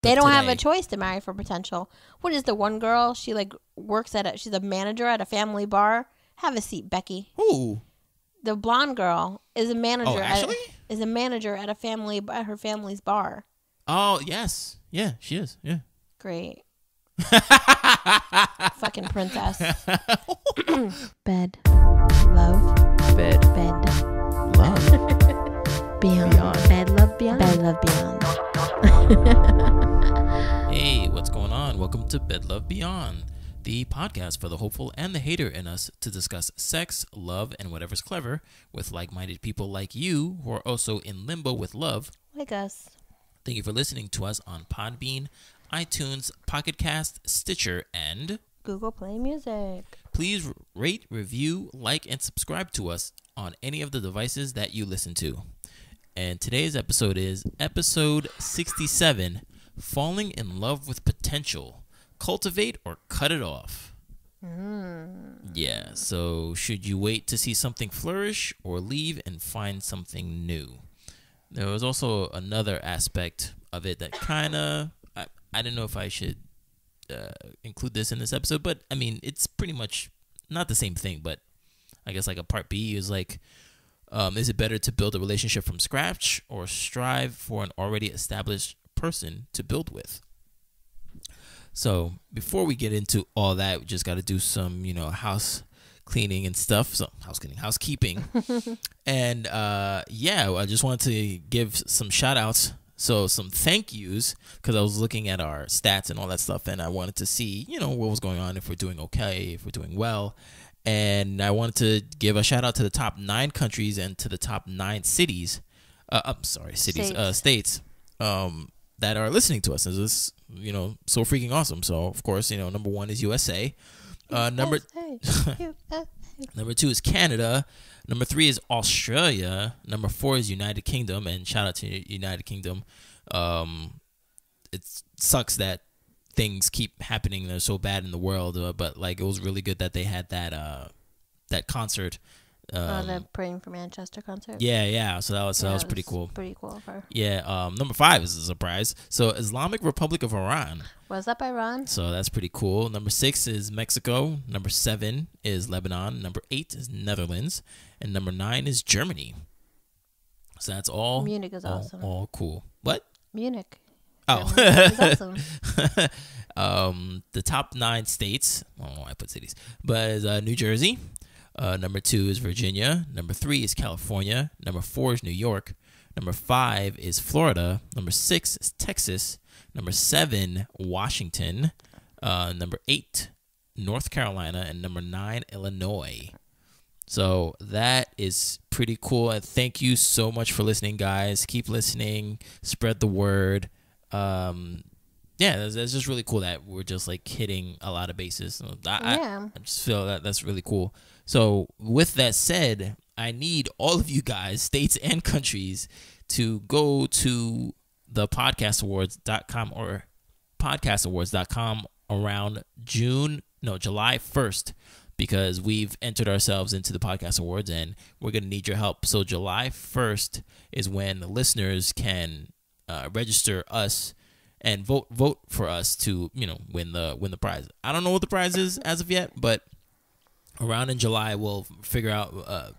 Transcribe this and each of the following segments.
They don't have a choice to marry for potential. What is the one girl? She like works at she's a manager at a family bar. Have a seat, Becky. Who? The blonde girl is a manager. Oh, actually? Is a manager at her family's bar. Oh, yes. Yeah, she is. Yeah. Great. Fucking princess. Bed. Love. Bed. Love. Beyond. Bed, love, beyond. Bed, love, beyond. Hey, what's going on? Welcome to Bed Love Beyond, the podcast for the hopeful and the hater in us to discuss sex, love, and whatever's clever with like-minded people like you who are also in limbo with love. Like us. Thank you for listening to us on Podbean, iTunes, Pocket Cast, Stitcher, and Google Play Music. Please rate, review, like, and subscribe to us on any of the devices that you listen to. And today's episode is episode 67, Falling in Love with Potential. Cultivate or cut it off. Yeah, so should you wait to see something flourish or leave and find something new? There was also another aspect of it that kind of, I don't know if I should include this in this episode, but I mean, it's pretty much not the same thing, but I guess like a part B is like, is it better to build a relationship from scratch or strive for an already established person to build with? So before we get into all that, we just got to do some, house cleaning and stuff. So housekeeping. And yeah, I just wanted to give some shout outs. So some thank yous, because I was looking at our stats and all that stuff, and I wanted to see, what was going on, if we're doing okay, if we're doing well. And I wanted to give a shout out to the top 9 countries and to the top 9 cities. States that are listening to us. This is, so freaking awesome. So of course, number 1 is USA. Number 2 is Canada. Number 3 is Australia. Number 4 is United Kingdom. And shout out to United Kingdom. It sucks that things keep happening. They're so bad in the world. But like, it was really good that they had that concert. The Praying for Manchester concert. Yeah. So that was pretty cool. Pretty cool of her. Yeah. Number 5 is a surprise. So Islamic Republic of Iran. Was that Iran? So that's pretty cool. Number 6 is Mexico. Number 7 is Lebanon. Number 8 is Netherlands. And number 9 is Germany. So that's all. Munich is awesome. All cool. What? Munich. Oh. It's awesome. The top 9 states. I don't know why I put cities. But is New Jersey. Number 2 is Virginia. Number 3 is California. Number 4 is New York. Number 5 is Florida. Number 6 is Texas. Number 7, Washington. Number 8, North Carolina. And number 9, Illinois. So that is pretty cool. And thank you so much for listening, guys. Keep listening. Spread the word. Yeah, that's just really cool that we're just like hitting a lot of bases. I just feel that that's really cool. So with that said, I need all of you guys, states and countries, to go to the podcastawards.com or podcastawards.com around July 1st, because we've entered ourselves into the Podcast Awards and we're going to need your help. So July 1st is when the listeners can register us and vote for us to, win the prize. I don't know what the prize is as of yet, but around in July we'll figure out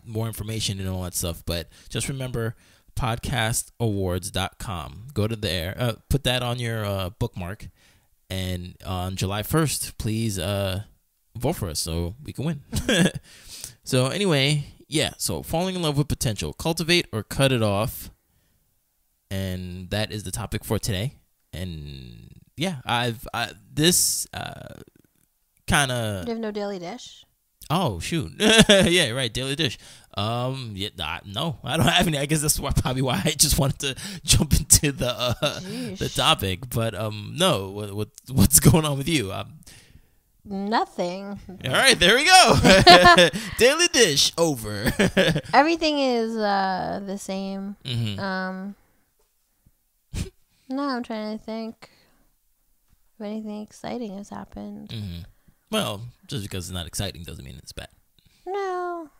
more information and all that stuff. But just remember podcastawards.com. Go to there, put that on your bookmark, and on July 1st, please vote for us so we can win. So anyway, yeah. So falling in love with potential, cultivate or cut it off, and that is the topic for today. And yeah, this kind of. You have no daily dish? Oh shoot! Yeah, right. Daily dish. Yeah, no, I don't have any. I guess that's probably why I just wanted to jump into the topic. But no, what's going on with you? Nothing. All right, there we go. Daily dish over. Everything is the same. Mm-hmm. No, I'm trying to think if anything exciting has happened. Mm-hmm. Well, just because it's not exciting doesn't mean it's bad. No.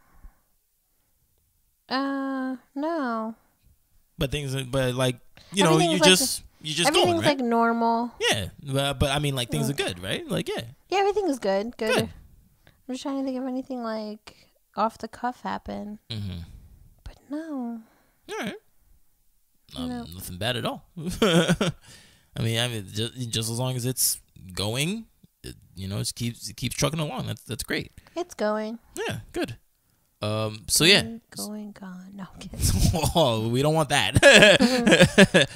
No. But like, Everything you is just you're just going, Everything's right? like normal. Yeah, but I mean, like things are good, right? Like, yeah, Yeah, everything is good. Good. good. I'm just trying to think of anything like off the cuff happen. Mm-hmm. But no. All right. No. Nothing bad at all. I mean, just as long as it's going, it keeps trucking along. That's great. It's going. Yeah, good. So yeah, Going, gone. No, I'm kidding. oh, we don't want that.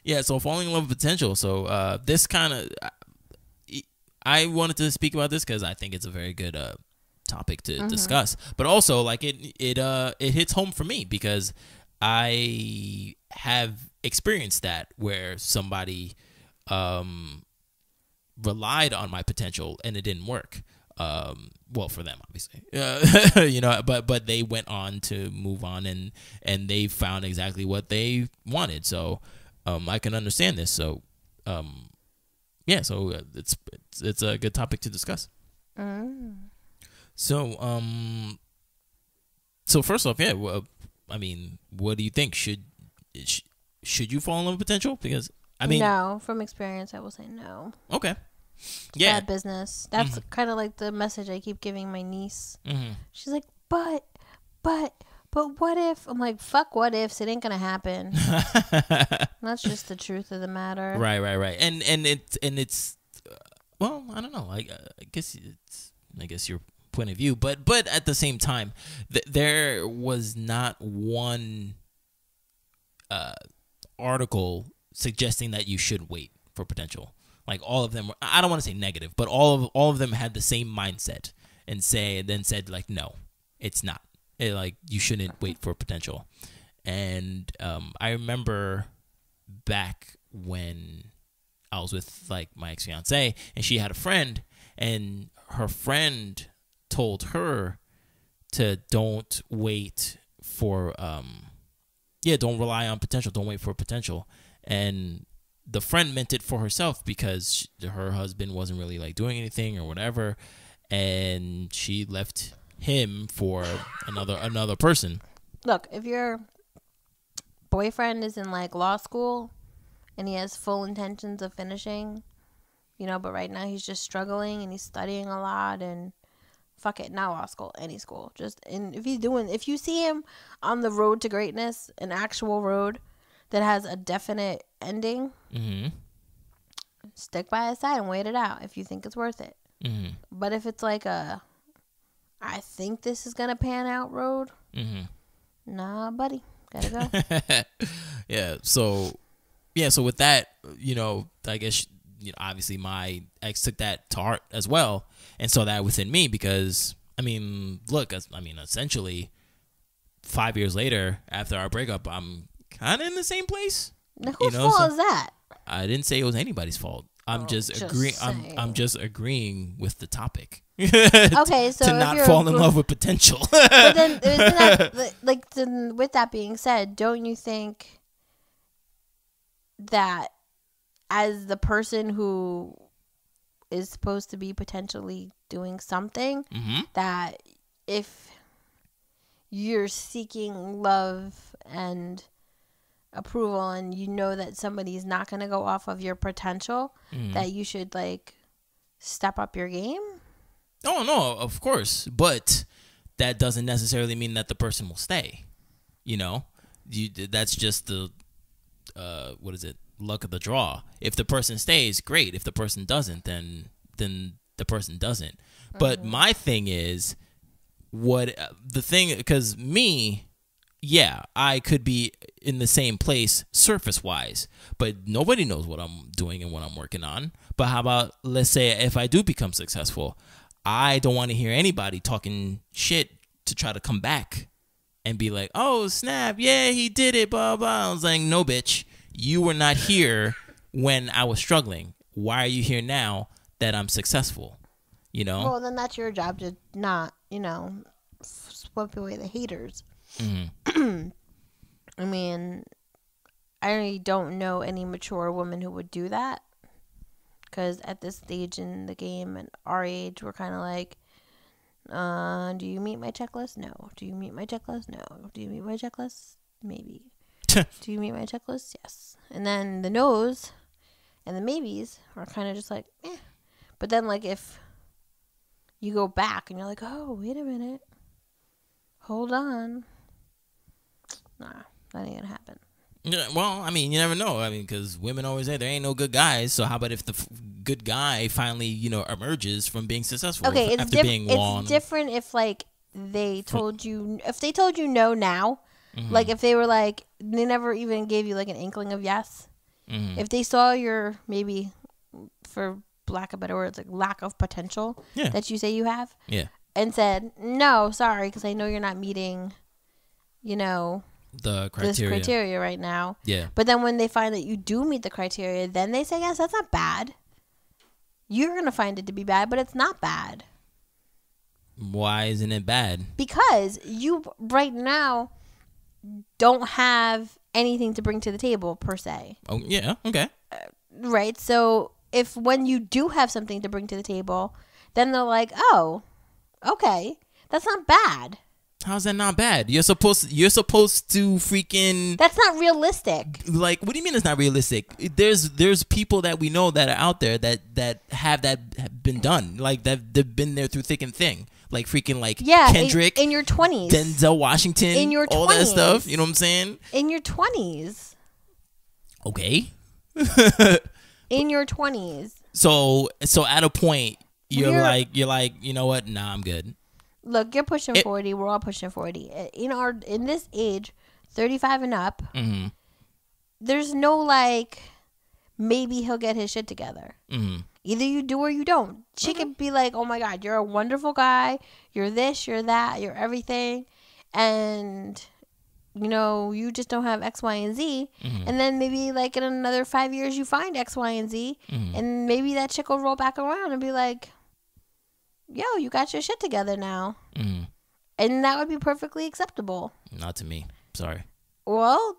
Yeah. So falling in love with potential. So this kind of, I wanted to speak about this because I think it's a very good topic to discuss. But also, like it hits home for me because I have experienced that where somebody relied on my potential and it didn't work. Well, for them, obviously, but they went on to move on and they found exactly what they wanted. So, I can understand this. So, yeah, so it's a good topic to discuss. So, so first off, yeah, well, I mean, what do you think? Should you fall in love with potential? Because I mean, no, from experience, I will say no. Okay. Yeah. Bad business. That's kind of like the message I keep giving my niece. She's like, but what if? I'm like, fuck what ifs. It ain't gonna happen. That's just the truth of the matter. Right. And it's well, I don't know. I guess your point of view, but at the same time, there was not one article suggesting that you should wait for potential. Like all of them were, I don't want to say negative, but all of them had the same mindset and said like, no, it's not. Like you shouldn't wait for potential. And I remember back when I was with like my ex-fiance and she had a friend and her friend told her to don't wait for don't rely on potential, don't wait for potential. And the friend meant it for herself because her husband wasn't really like doing anything or whatever, and she left him for another person. Look, if your boyfriend is in like law school and he has full intentions of finishing, but right now he's just struggling and he's studying a lot and fuck it, not law school, any school. If you see him on the road to greatness, an actual road that has a definite ending, stick by his side and wait it out if you think it's worth it. But if it's like I think this is gonna pan out road, nah, buddy, gotta go. So with that, I guess obviously my ex took that to heart as well and saw that within me because essentially 5 years later after our breakup, I'm kind of in the same place. Now, whose fault is that? I didn't say it was anybody's fault. I'm just agreeing. I'm just agreeing with the topic. Okay, so to not fall in love with potential. But then, then, with that being said, don't you think that as the person who is supposed to be potentially doing something, that if you're seeking love and approval and you know that somebody's not going to go off of your potential, that you should like step up your game? Oh no, of course, but that doesn't necessarily mean that the person will stay. That's just the luck of the draw. If the person stays, great. If the person doesn't, then the person doesn't. But my thing is because me, yeah, I could be in the same place surface wise, but nobody knows what I'm doing and what I'm working on. But how about, let's say if I do become successful, I don't want to hear anybody talking shit to try to come back and be like, oh, snap, yeah, he did it, blah, blah. I was like, no, bitch, you were not here when I was struggling. Why are you here now that I'm successful? Well, then that's your job to not, sweep away the haters. I mean, I don't know any mature woman who would do that. Because at this stage in the game and our age, we're kind of like, do you meet my checklist? No. Do you meet my checklist? No. Do you meet my checklist? Maybe. Do you meet my checklist? Yes. And then the no's and the maybes are kind of just like, eh. But then, like, if you go back and you're like, oh, wait a minute. Hold on. Nah, that ain't gonna happen. Yeah, well, I mean, you never know. I mean, because women always say there ain't no good guys. So how about if the good guy finally, emerges from being successful Okay, after being long? It's different if, like, they told you no now. Like, if they were like, they never even gave you like an inkling of yes. If they saw your, maybe, for lack of better words, like lack of potential that you say you have, and said no, sorry, because I know you're not meeting, the criteria. this criteria right now. Yeah. But then when they find that you do meet the criteria, then they say yes, that's not bad. You're gonna find it to be bad, but it's not bad. Why isn't it bad? Because you right now don't have anything to bring to the table per se. Oh yeah, okay. Right. So if when you do have something to bring to the table, then they're like, oh, okay, that's not bad. How's that not bad? You're supposed to freaking. That's not realistic. Like, what do you mean it's not realistic? There's people that we know that are out there that have been done, like they've been there through thick and thin, like freaking like Kendrick in your 20s, Denzel Washington, in your 20s, all that stuff. You know what I'm saying? In your 20s. Okay. In your 20s. So at a point you're like, you know what? Nah, I'm good. Look, you're pushing 40. We're all pushing 40. In this age, 35 and up, there's no like, maybe he'll get his shit together. Either you do or you don't. She could be like, oh my God, you're a wonderful guy. You're this, you're that, you're everything. And, you just don't have X, Y, and Z. And then maybe like in another 5 years, you find X, Y, and Z. And maybe that chick will roll back around and be like, yo, you got your shit together now. And that would be perfectly acceptable. Not to me. Sorry. Well.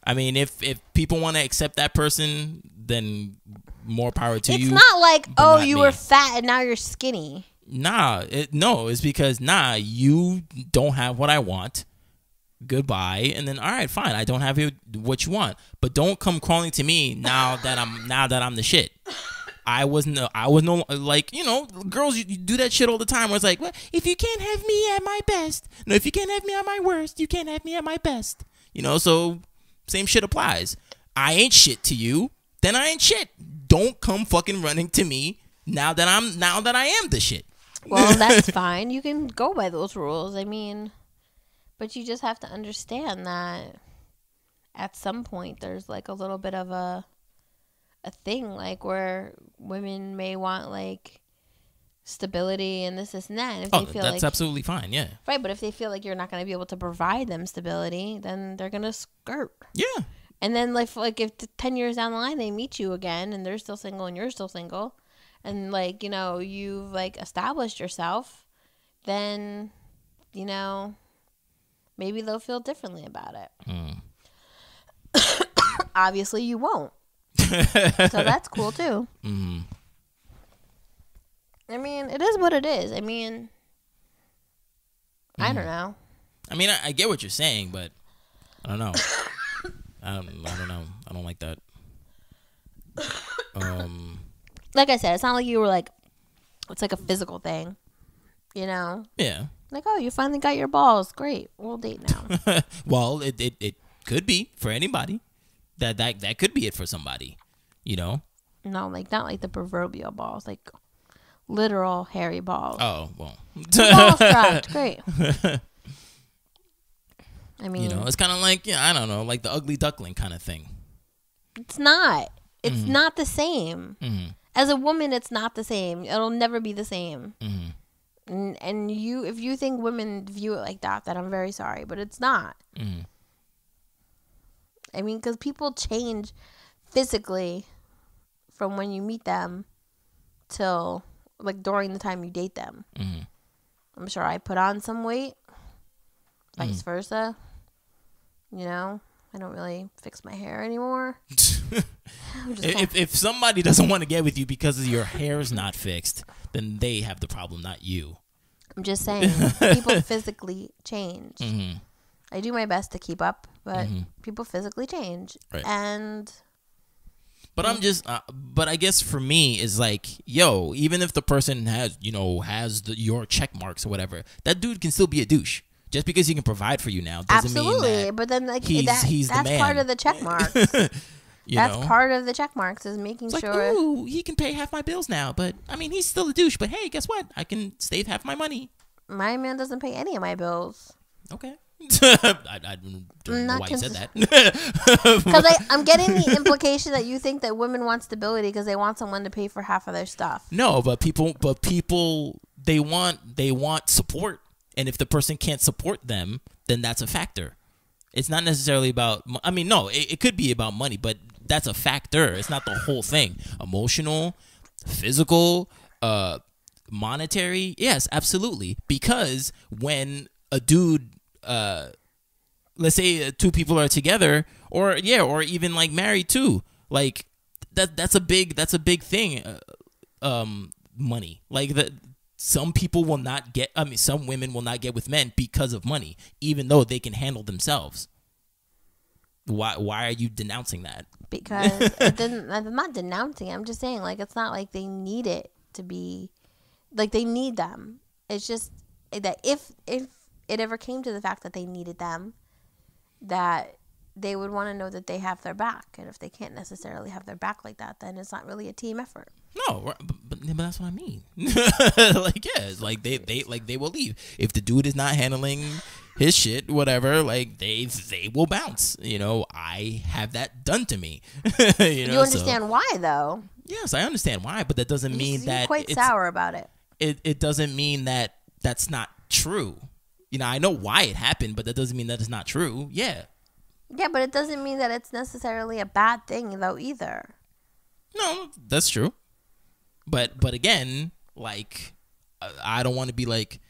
I mean, if people want to accept that person, then more power to you. It's not like, oh, you were fat and now you're skinny. Nah. It's because, you don't have what I want. Goodbye. And then, all right, fine. I don't have what you want. But don't come crawling to me now that I'm the shit. I was no like, girls, you do that shit all the time where it's like, well, if you can't have me at my best, no, if you can't have me at my worst, you can't have me at my best. So same shit applies. I ain't shit to you, then I ain't shit. Don't come fucking running to me now that I am the shit. Well, that's fine. You can go by those rules. I mean, but you just have to understand that at some point there's like a little bit of a thing like where women may want like stability and this and that. And if they feel that's absolutely fine, yeah. Right, but if they feel like you're not going to be able to provide them stability, then they're going to skirt. Yeah. And then like if 10 years down the line they meet you again and they're still single and you're still single and like, you've like established yourself, then, maybe they'll feel differently about it. Obviously you won't. So that's cool too. I mean, it is what it is. I mean, I don't know. I mean, I get what you're saying, but I don't know. I don't know. I don't like that. Like I said, it's not like you were like, it's like a physical thing, Yeah. Like, oh, you finally got your balls. Great, we'll date now. Well, it could be for anybody. That could be it for somebody. No, like not like the proverbial balls, like literal hairy balls. Oh, well. Balls dropped. Great. I mean, it's kind of like, I don't know, like the ugly duckling kind of thing. It's not. It's not the same. As a woman, it's not the same. It'll never be the same. And if you think women view it like that, then I'm very sorry, but it's not. I mean, because people change physically from when you meet them till like during the time you date them. I'm sure I put on some weight, vice versa. I don't really fix my hair anymore. If somebody doesn't want to get with you because your hair's not fixed, then they have the problem, not you. I'm just saying, people physically change. I do my best to keep up, but Mhm. people physically change. Right. And But I'm just, but I guess for me is like, yo, even if the person has, your check marks or whatever, that dude can still be a douche. Just because he can provide for you now doesn't mean absolutely, that but then like he's the that's man. part of the check marks. That's part of the check marks is making It's like, sure. ooh, he can pay half my bills now, but I mean, he's still a douche. But hey, guess what? I can save half my money. My man doesn't pay any of my bills. Okay. I don't know why you said that. Because I'm getting the implication that you think that women want stability because they want someone to pay for half of their stuff. No, but people, they want support, and if the person can't support them, then that's a factor. It's not necessarily about. I mean, no, it could be about money, but that's a factor. It's not the whole thing. Emotional, physical, monetary. Yes, absolutely. Because when a dude, let's say two people are together, or even like married too, like that's a big thing. Money, like that. Some people will not get. I mean, some women will not get with men because of money, even though they can handle themselves. Why are you denouncing that? Because I'm not denouncing it. I'm just saying, like, it's not like they need it to be, like, they need them. It's just that if it ever came to the fact that they needed them, that they would want to know that they have their back. And if they can't necessarily have their back like that, then it's not really a team effort. No, but that's what I mean. Like, yeah, it's like they will leave if the dude is not handling his shit, whatever. Like they will bounce. I have that done to me. You understand why, though? Yes, I understand why, but that doesn't mean that you're quite sour about it. It doesn't mean that that's not true. I know why it happened, but that doesn't mean that it's not true. Yeah. Yeah, but it doesn't mean that it's necessarily a bad thing, though, either. No, that's true. But again, like, I don't want to be like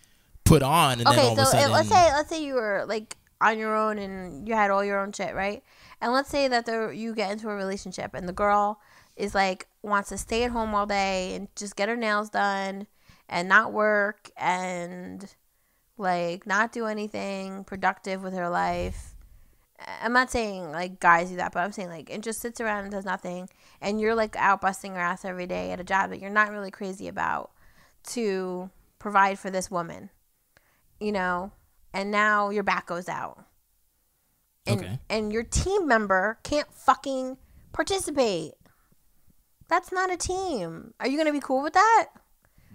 put on and then all of a sudden. let's say you were like on your own and you had all your own shit, right? And let's say that you get into a relationship and the girl is like wants to stay at home all day and just get her nails done and not work and like not do anything productive with her life. I'm not saying like guys do that, but I'm saying like it just sits around and does nothing, and you're like out busting your ass every day at a job that you're not really crazy about to provide for this woman, and now your back goes out, and your team member can't fucking participate. That's not a team. Are you gonna be cool with that?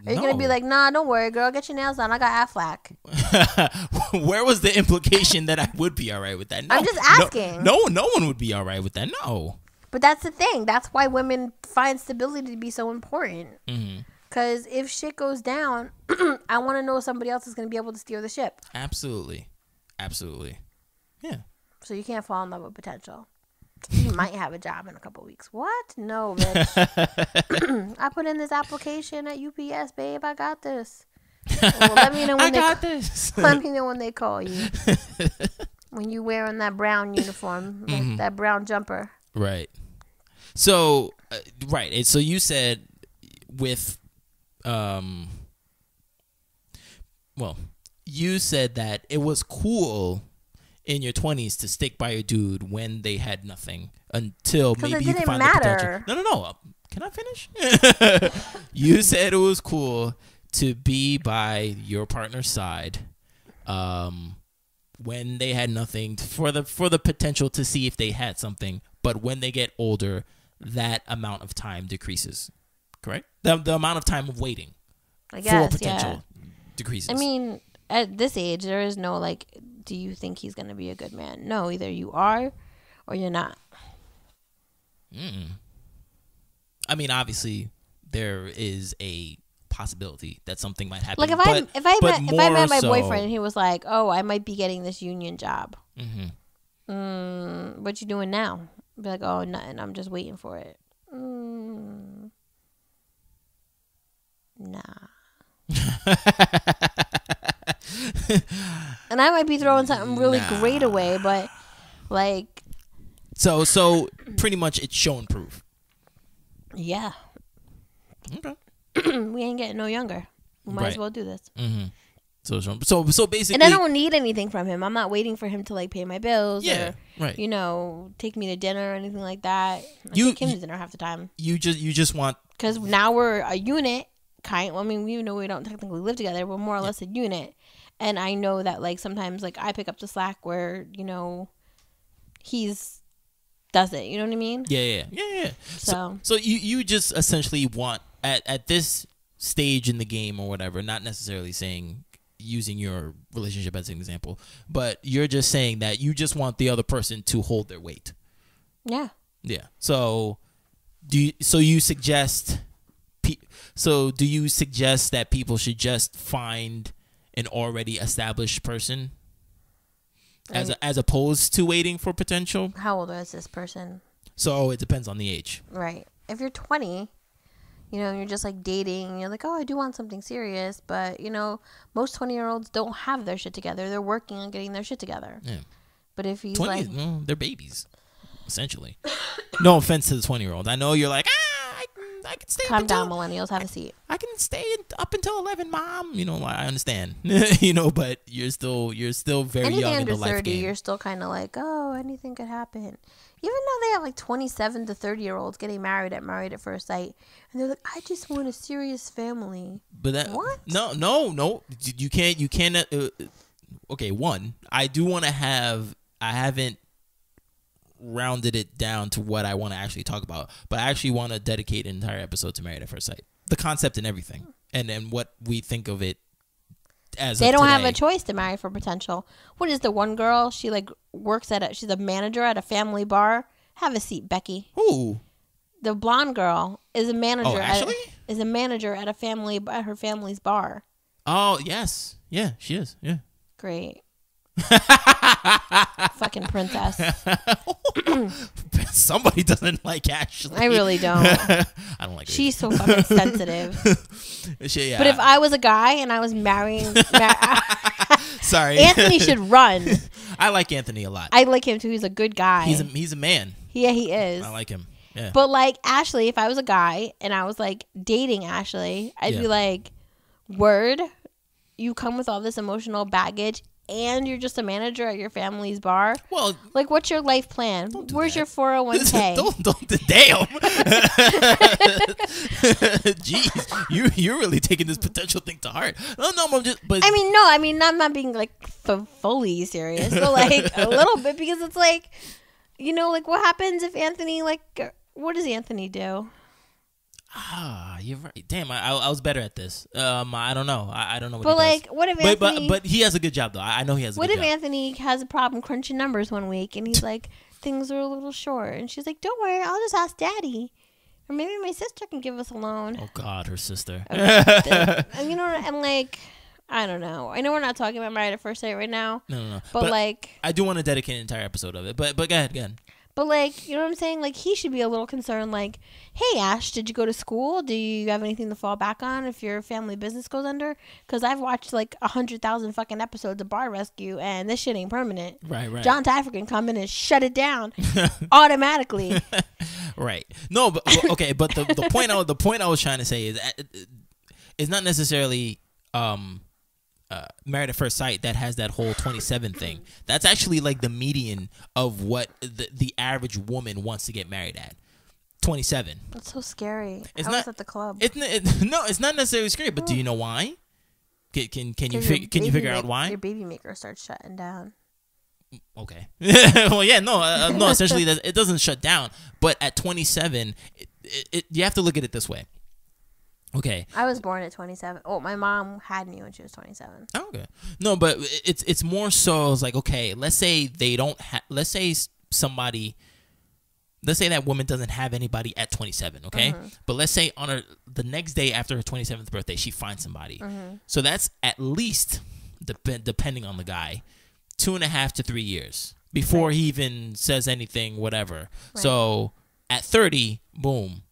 Are you going to be like, nah, don't worry, girl, get your nails done. I got Aflac. Where was the implication that I would be all right with that? No, I'm just asking. No one would be all right with that. No. But that's the thing. That's why women find stability to be so important. Because if shit goes down, I want to know somebody else is going to be able to steer the ship. Absolutely. Yeah. So you can't fall in love with potential. You might have a job in a couple weeks. What? No, bitch. I put in this application at UPS, babe. I got this. Well, let me know when let me know when they call you. When you wearing that brown uniform, like that brown jumper. Right. So, right. So you said with, you said that it was cool in your 20s to stick by your dude when they had nothing until maybe you could find the potential. No. Can I finish? You said it was cool to be by your partner's side when they had nothing for the potential to see if they had something, but when they get older, that amount of time decreases. Correct? The amount of time of waiting for potential decreases. I mean, at this age, there is no like, do you think he's going to be a good man? No, either you are or you're not. I mean, obviously, there is a possibility that something might happen. Like if I met my boyfriend and he was like, "Oh, I might be getting this union job. What you doing now?" I'd be like, "Oh, nothing. I'm just waiting for it." Nah. And I might be throwing something really great away, but like. So pretty much it's show and prove. Yeah. Okay. We ain't getting no younger. We might as well do this. So basically, and I don't need anything from him. I'm not waiting for him to like pay my bills or right. you know, take me to dinner or anything like that. I take him to dinner half the time. You just want, because now we're a unit. I mean, even though we don't technically live together, we're more or less a unit. And I know that like sometimes like I pick up the slack where, you know, he's does it. You know what I mean? Yeah. So you just essentially want at this stage in the game or whatever, not necessarily saying using your relationship as an example, but you're just saying that you just want the other person to hold their weight. Yeah. So do you suggest that people should just find an already established person as opposed to waiting for potential? How old is this person? So it depends on the age. Right. If you're 20, you know, you're just like dating, and you're like, oh, I do want something serious, but you know, most 20-year-olds don't have their shit together. They're working on getting their shit together. Yeah. But if he's 20, like, no, they're babies, essentially. No offense to the 20-year-olds. I know you're like, I can stay. Calm down, millennials. Have a seat. I can stay up until 11, Mom. You know, I understand. You know, but you're still very anything young under in the life 30, game. you're still kind of like, oh, anything could happen. Even though they have like 27 to 30-year-olds getting married at first sight, and they're like, I just want a serious family. But that what? No. You can't. Okay, one. I do want to have. I haven't rounded it down to what I want to actually talk about, but I actually want to dedicate an entire episode to Married at First Sight, the concept and everything, and what we think of it as. They don't have a choice to marry for potential. What is the one girl? She like works she's a manager at a family bar. Have a seat, Becky. Who? The blonde girl is a manager. Oh, Ashley? Is a manager at her family's bar. Oh yes, yeah, she is. Yeah. Great. Fucking princess. Somebody doesn't like Ashley. I really don't. I don't like her. She's so fucking sensitive. Yeah. But if I was a guy and I was marrying, sorry, Anthony should run. I like Anthony a lot. I like him too. He's a good guy. He's a man. Yeah, he is. I like him. Yeah. But like Ashley, if I was a guy and I was like dating Ashley, I'd be like, word, you come with all this emotional baggage and you're just a manager at your family's bar. Well, like, what's your life plan? Where's your 401k? don't damn. Jeez, you're really taking this potential thing to heart. No, I'm just. But I'm not being like fully serious, but like a little bit, because it's like, you know, like what happens if Anthony, like, what does Anthony do? You're right. Damn, I was better at this. I don't know. I don't know what but he like, does. what if Anthony... But he has a good job, though. I know he has a good job. What if Anthony has a problem crunching numbers one week, and he's like, things are a little short, and she's like, don't worry, I'll just ask Daddy. Or maybe my sister can give us a loan. Oh, God, her sister. And you know, and like... I don't know. I know we're not talking about Married at First Sight right now. No. But like... I do want to dedicate an entire episode of it. But go ahead. But, like, you know what I'm saying? Like, he should be a little concerned, like, hey, Ash, did you go to school? Do you have anything to fall back on if your family business goes under? Because I've watched, like, 100,000 fucking episodes of Bar Rescue, and this shit ain't permanent. Right. John Taffer can come in and shut it down automatically. Right. No, but, okay, but the point I was trying to say is it's not necessarily... Married at First Sight that has that whole 27 thing. That's actually like the median of what the average woman wants to get married at. 27. That's so scary. It's I not was at the club. No, it's not necessarily scary. But do you know why? Can you figure out why? Your baby maker starts shutting down. Okay. Well, yeah, no. Essentially, it doesn't shut down. But at 27, you have to look at it this way. Okay. I was born at 27. Oh, my mom had me when she was 27. Oh, okay. No, but it's more so it's like, okay, let's say let's say that woman doesn't have anybody at 27, okay? Mm-hmm. But let's say on the next day after her 27th birthday, she finds somebody. Mm-hmm. So that's at least, depending on the guy, 2.5 to 3 years before he even says anything, whatever. Right. So at 30, boom.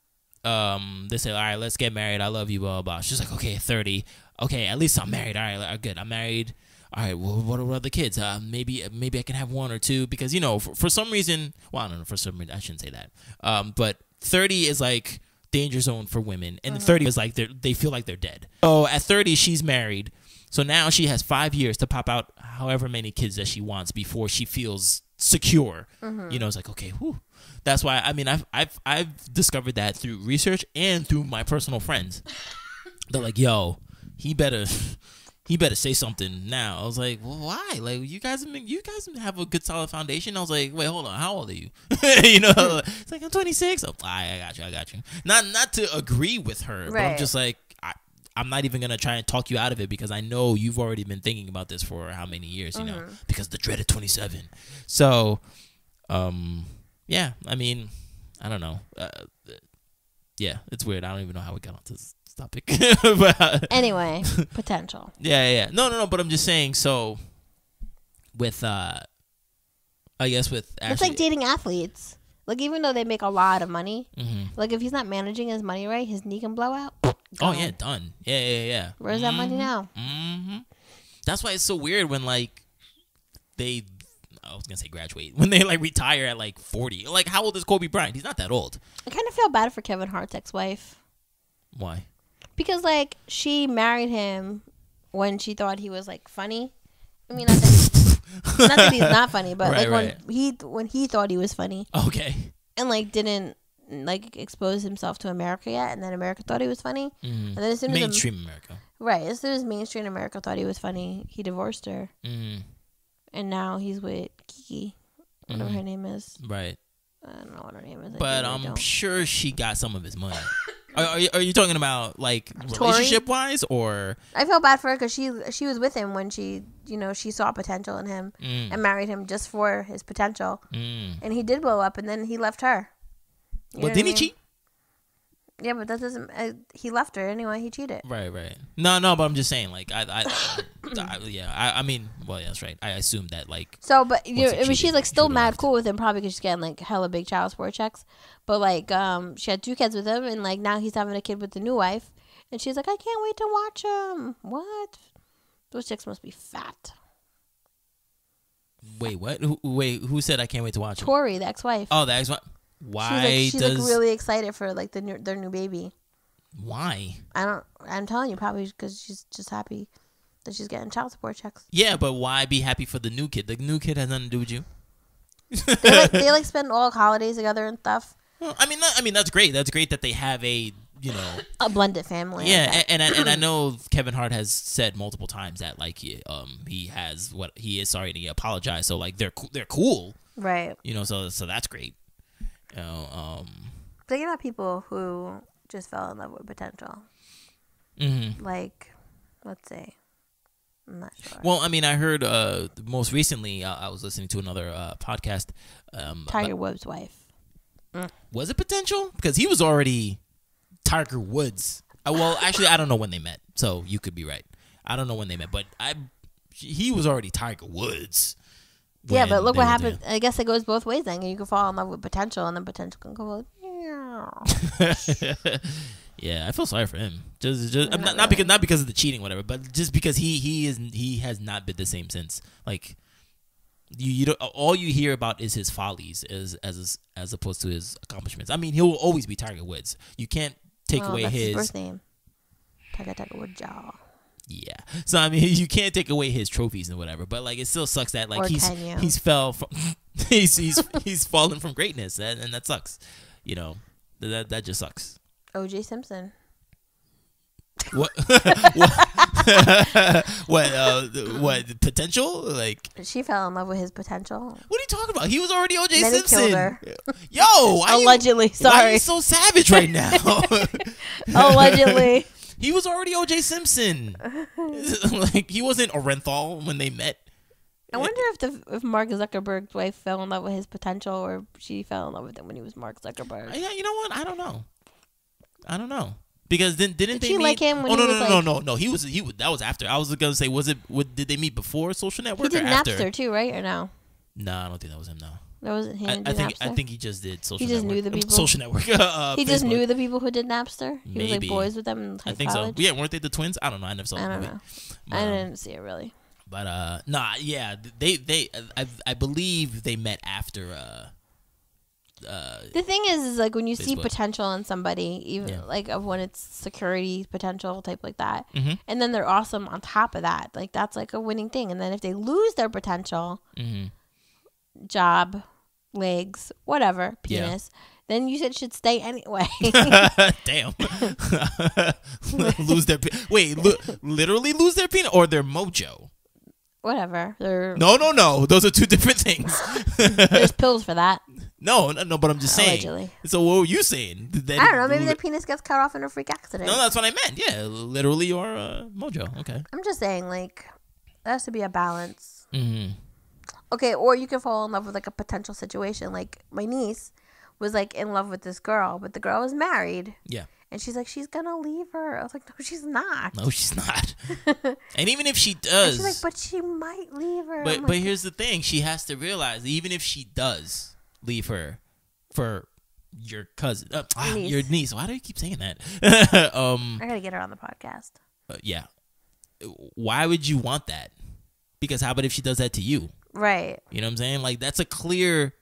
They say, all right, let's get married. I love you, blah, blah, blah. She's like, okay, 30. Okay, at least I'm married. All right, good. I'm married. All right, well, what are the kids? Maybe I can have one or two because, you know, for some reason, well, I don't know, for some reason, I shouldn't say that. But 30 is like danger zone for women, and 30 is like they feel like they're dead. So at 30, she's married. So now she has 5 years to pop out however many kids that she wants before she feels secure. You know, it's like, okay, whew. That's why, I mean, I've discovered that through research and through my personal friends. They're like, yo, he better say something now. I was like, well, why? Like, you guys have a good solid foundation. I was like, wait, hold on, how old are you? You know, it's like, I'm 26. Oh, I got you. Not to agree with her, but I'm just like, I'm not even gonna try and talk you out of it because I know you've already been thinking about this for how many years, you know, because the dreaded 27. So, yeah, I mean, I don't know. Yeah, it's weird. I don't even know how we got onto this topic. But, anyway, potential. Yeah. No. But I'm just saying. So, with I guess with Ashley, it's like dating athletes. Like, even though they make a lot of money, like if he's not managing his money right, his knee can blow out. Oh yeah, done. Yeah. Where's that money now? That's why it's so weird when like I was gonna say graduate when they like retire at like 40. Like, how old is Kobe Bryant? He's not that old. I kind of feel bad for Kevin Hart's ex-wife. Why? Because like she married him when she thought he was like funny. I mean, not that he's not funny, but right. when he thought he was funny. Okay. And like didn't like expose himself to America yet, and then America thought he was funny. And then as soon as mainstream America. Right, as soon as mainstream America thought he was funny, he divorced her. And now he's with Kiki, whatever her name is. Right. I don't know what her name is. But I'm sure she got some of his money. Are you talking about like relationship wise, or? I feel bad for her because she was with him when she saw potential in him and married him just for his potential, and he did blow up, and then he left her. But didn't he cheat? Yeah, but that doesn't. He left her anyway. He cheated. Right. No, but I'm just saying, like, I mean, well, yeah, that's right. I assume that, like. So, but she's like still mad cool with him, probably because she's getting like hella big child support checks. But like, she had 2 kids with him, and like now he's having a kid with the new wife, and she's like, I can't wait to watch him. What? Those chicks must be fat. Wait, what? Who said I can't wait to watch him? Tori, the ex-wife. Oh, the ex-wife. Why she's like really excited for like their new baby. Why? I'm telling you, probably because she's just happy that she's getting child support checks. Yeah, but why be happy for the new kid? The new kid has nothing to do with you. they like spend all holidays together and stuff. Well, I mean that's great. That's great that they have a a blended family. Yeah, and I know Kevin Hart has said multiple times that like he is sorry and he apologized. So like they're cool. Right. So that's great. Thinking about people who just fell in love with potential. Like, let's say, I'm not sure. Well, I mean, I heard most recently I was listening to another podcast. Tiger Woods' wife. Was it potential? Because he was already Tiger Woods. Well, actually, I don't know when they met, so you could be right. I don't know when they met, but he was already Tiger Woods. Yeah, but look what happened. I guess it goes both ways then. You can fall in love with potential, and then potential can go. Yeah, I feel sorry for him. Just not because of the cheating, whatever, but just because he has not been the same since. Like you don't, all you hear about is his follies as opposed to his accomplishments. I mean, he'll always be Tiger Woods. You can't take away that's his first name. Tiger Woods, y'all. Yeah, so I mean, you can't take away his trophies and whatever, but like it still sucks that like he's fell from he's fallen from greatness, and that sucks. That just sucks. O.J. Simpson. What? What potential? Like she fell in love with his potential. What are you talking about? He was already O.J. Then Simpson. He killed her. Yo, allegedly. Sorry, why are you so savage right now? Allegedly. He was already O.J. Simpson. Like he wasn't Orenthal when they met. I wonder if Mark Zuckerberg's wife fell in love with his potential, or she fell in love with him when he was Mark Zuckerberg. Yeah, you know what? I don't know. Because didn't they she meet? Like him when No. He was that was after. I was gonna say, did they meet before Social Network? He did or after? Napster too, right? Or no? No, I don't think that was him. No. That wasn't him. I think he just did Social Network. He just knew the people. Social Network. He just knew the people who did Napster. He was like boys with them in I think college. so. Yeah, weren't they the twins? I don't know. I never saw the movie. I don't know. But, I didn't see it really. But yeah, I believe they met after The thing is like when you see Facebook. potential in somebody, even Yeah. like of when it's security potential type like that, Mm-hmm. and then they're awesome on top of that, like that's like a winning thing. And then if they lose their potential, Mm-hmm. job, legs, whatever, Yeah. penis, then you should stay anyway. Damn. Lose their wait, literally lose their penis or their mojo? Whatever. No. Those are two different things. There's pills for that. No, but I'm just saying. Allegedly. So what were you saying? I don't know. Maybe their penis gets cut off in a freak accident. No, that's what I meant. Yeah, literally or mojo. Okay. I'm just saying, like, there has to be a balance. Mm-hmm. Okay, or you can fall in love with like a potential situation. Like my niece was like in love with this girl, but the girl was married. Yeah. And she's like, she's gonna leave her. I was like, no, she's not. No, she's not. And even if she And does, she's like, but she might leave her. but I'm but like, here's the thing: she has to realize, even if she does leave her for your cousin, Niece. your niece. Why do you keep saying that? I gotta get her on the podcast. Yeah. Why would you want that? Because how about if she does that to you? Right. You know what I'm saying? Like that's a clear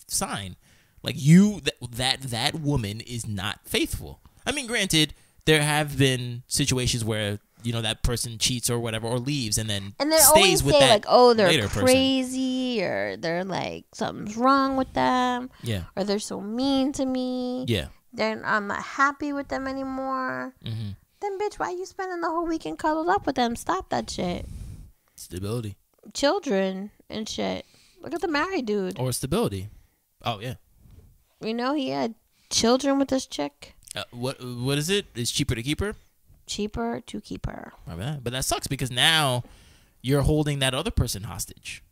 sign. Like that woman is not faithful. I mean, granted, there have been situations where that person cheats or whatever or leaves and then And they stays always with say that like, oh, they're later person. crazy, or they're like something's wrong with them, Yeah. or they're so mean to me. Yeah. Then I'm not happy with them anymore. Mm-hmm. Then, bitch, why you spending the whole weekend cuddled up with them? Stop that shit. Stability. Children and shit. Look at the married dude. Or stability. Oh yeah. He had children with this chick. What is it? It's cheaper to keep her? Cheaper to keep her. My bad. But that sucks because now you're holding that other person hostage.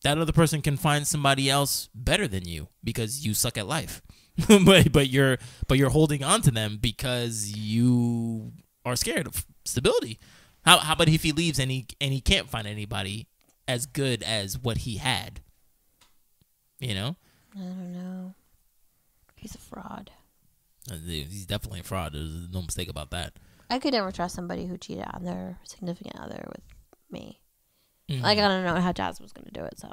That other person can find somebody else better than you because you suck at life. but you're holding on to them because you are scared of stability. How about if he leaves and he can't find anybody as good as what he had? I don't know. He's a fraud. He's definitely a fraud. There's no mistake about that. I could never trust somebody who cheated on their significant other with me. Mm-hmm. Like, I don't know how Jasmine was going to do it, so.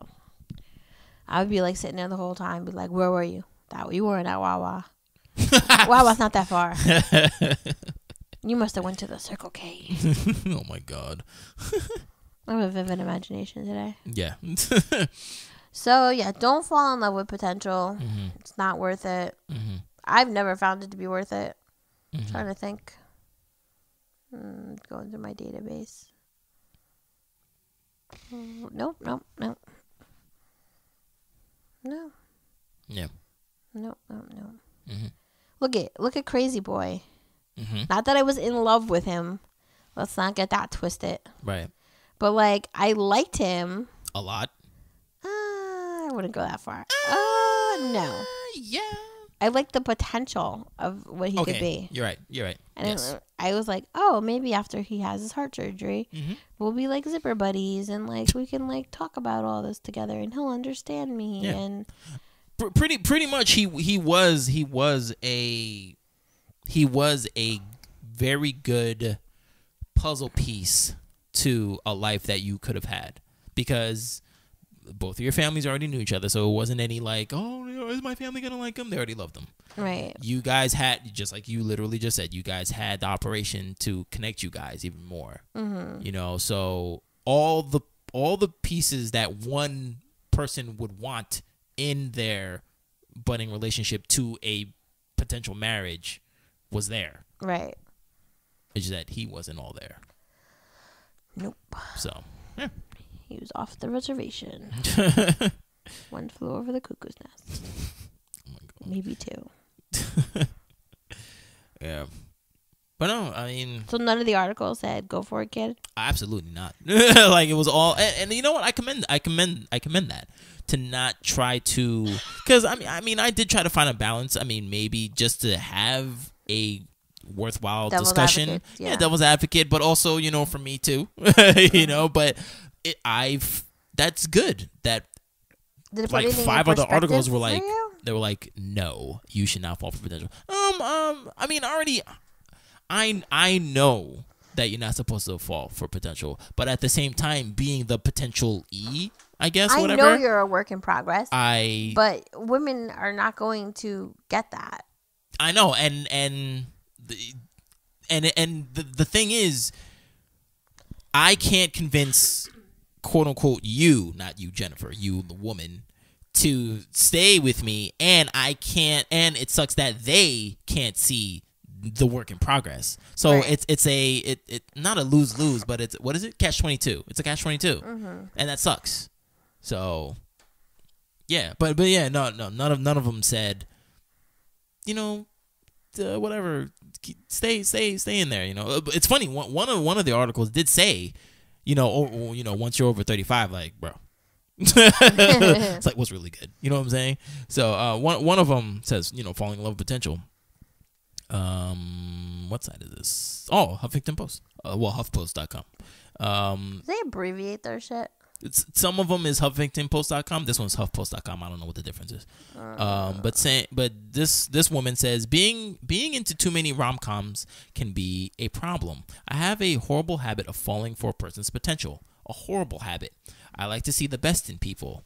I would be, like, sitting there the whole time, be like, where were you? You were in that Wawa. Wawa's not that far. You must have went to the Circle K. Oh, my God. I have a vivid imagination today. Yeah. So, yeah, don't fall in love with potential. Mm-hmm. It's not worth it. Mm-hmm. I've never found it to be worth it. Mm-hmm. I'm trying to think. Going through my database. Nope. No. Yeah. No. Mm-hmm. Look at Crazy Boy. Mm-hmm. Not that I was in love with him. Let's not get that twisted. Right. But like I liked him. A lot. I wouldn't go that far. No. Yeah. I like the potential of what he could be. You're right. And Yes. I was like, oh, maybe after he has his heart surgery, Mm-hmm. we'll be like zipper buddies, and like we can like talk about all this together, and he'll understand me. Yeah. And Pretty much he was a very good puzzle piece to a life that you could have had, because both of your families already knew each other, so it wasn't any like, oh, is my family gonna like him? They already loved him. right. You guys had, just like you literally just said, you guys had the operation to connect you guys even more. Mm-hmm. So all the pieces that one person would want in their budding relationship to a potential marriage was there. Right. It's just that he wasn't all there. Nope. So, yeah. He was off the reservation. One flew over the cuckoo's nest. Oh my God. Maybe two. Yeah. But no, I mean, So none of the articles said "Go for it, kid." absolutely not. Like it was all, and you know what? I commend that, to not try to, because I mean, I did try to find a balance. I mean, maybe just to have a worthwhile Devil's discussion. advocate, yeah. Devil's advocate, but also for me too. But that's good. That Did it put like anything in 5 other articles perspective were for like, you? they were like, no, you should not fall for potential. I mean, already, I know that you're not supposed to fall for potential, but at the same time, being the potential I guess, I whatever. know you're a work in progress, I but women are not going to get that. I know, and the thing is, I can't convince, quote unquote, you, not you, Jennifer, you, the woman, to stay with me, and I can't, and it sucks that they can't see the work in progress. So Right. it's not a lose-lose, but it's, what is it? Catch-22. It's a catch-22. And that sucks. So yeah, but yeah, no, none of them said, you know, whatever, stay in there. You know, it's funny. One of the articles did say, you know, once you're over 35, like, bro, it's like, what's really good. You know what I'm saying? So one of them says, you know, falling in love with potential. What side is this? Oh, Huffington Post. Well, HuffPost.com. They abbreviate their shit. Some of them is HuffingtonPost.com. This one's HuffPost.com. I don't know what the difference is. But this woman says being into too many rom-coms can be a problem. I have a horrible habit of falling for a person's potential. A horrible habit. I like to see the best in people.